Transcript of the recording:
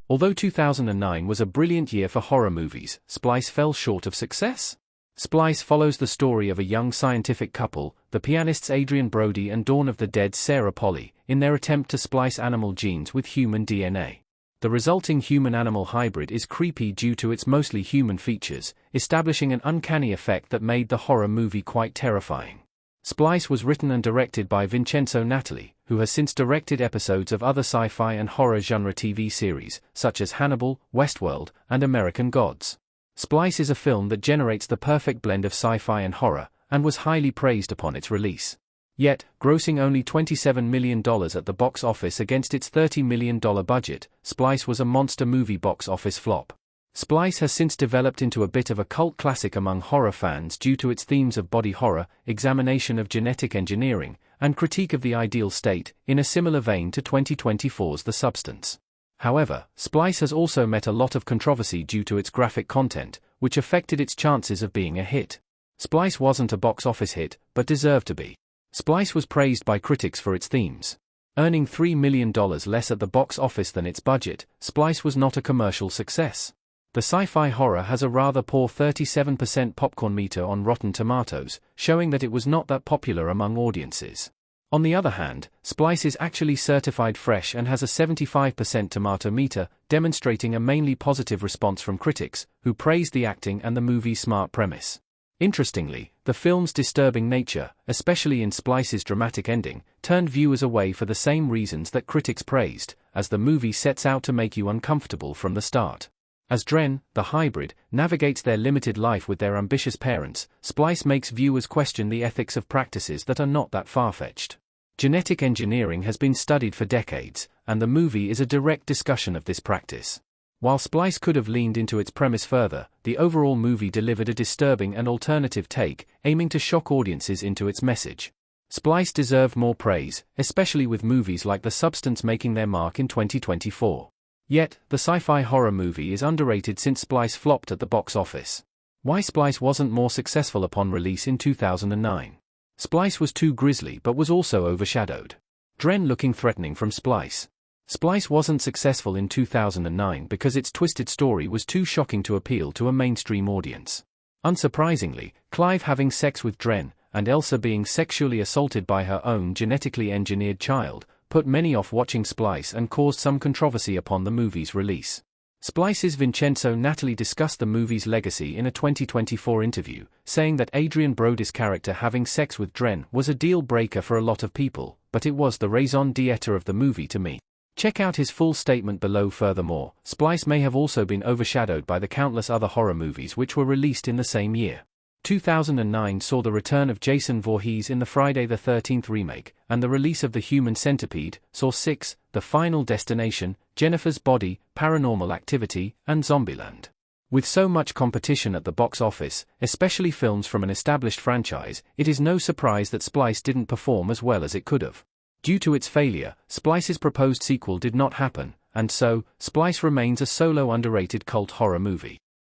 Although 2009 was a brilliant year for horror movies, Splice fell short of success. Splice follows the story of a young scientific couple, the pianists Adrian Brody and Dawn of the Dead's Sarah Polley, in their attempt to splice animal genes with human DNA. The resulting human-animal hybrid is creepy due to its mostly human features, establishing an uncanny effect that made the horror movie quite terrifying. Splice was written and directed by Vincenzo Natali, who has since directed episodes of other sci-fi and horror genre TV series, such as Hannibal, Westworld, and American Gods. Splice is a film that generates the perfect blend of sci-fi and horror, and was highly praised upon its release. Yet, grossing only $27 million at the box office against its $30 million budget, Splice was a monster movie box office flop. Splice has since developed into a bit of a cult classic among horror fans due to its themes of body horror, examination of genetic engineering, and critique of the ideal state, in a similar vein to 2024's The Substance. However, Splice has also met a lot of controversy due to its graphic content, which affected its chances of being a hit. Splice wasn't a box office hit, but deserved to be. Splice was praised by critics for its themes. Earning $3 million less at the box office than its budget, Splice was not a commercial success. The sci-fi horror has a rather poor 37% popcorn meter on Rotten Tomatoes, showing that it was not that popular among audiences. On the other hand, Splice is actually certified fresh and has a 75% tomato meter, demonstrating a mainly positive response from critics, who praised the acting and the movie's smart premise. Interestingly, the film's disturbing nature, especially in Splice's dramatic ending, turned viewers away for the same reasons that critics praised, as the movie sets out to make you uncomfortable from the start. As Dren, the hybrid, navigates their limited life with their ambitious parents, Splice makes viewers question the ethics of practices that are not that far-fetched. Genetic engineering has been studied for decades, and the movie is a direct discussion of this practice. While Splice could have leaned into its premise further, the overall movie delivered a disturbing and alternative take, aiming to shock audiences into its message. Splice deserved more praise, especially with movies like The Substance making their mark in 2024. Yet, the sci-fi horror movie is underrated since Splice flopped at the box office. Why Splice wasn't more successful upon release in 2009? Splice was too grisly but was also overshadowed. Dren looking threatening from Splice. Splice wasn't successful in 2009 because its twisted story was too shocking to appeal to a mainstream audience. Unsurprisingly, Clive having sex with Dren, and Elsa being sexually assaulted by her own genetically engineered child, put many off watching Splice and caused some controversy upon the movie's release. Splice's Vincenzo Natali discussed the movie's legacy in a 2024 interview, saying that Adrian Brody's character having sex with Dren was a deal-breaker for a lot of people, but it was the raison d'etre of the movie to me. Check out his full statement below. Furthermore, Splice may have also been overshadowed by the countless other horror movies which were released in the same year. 2009 saw the return of Jason Voorhees in the Friday the 13th remake, and the release of The Human Centipede, Saw 6, The Final Destination, Jennifer's Body, Paranormal Activity, and Zombieland. With so much competition at the box office, especially films from an established franchise, it is no surprise that Splice didn't perform as well as it could have. Due to its failure, Splice's proposed sequel did not happen, and so, Splice remains a solo underrated cult horror movie.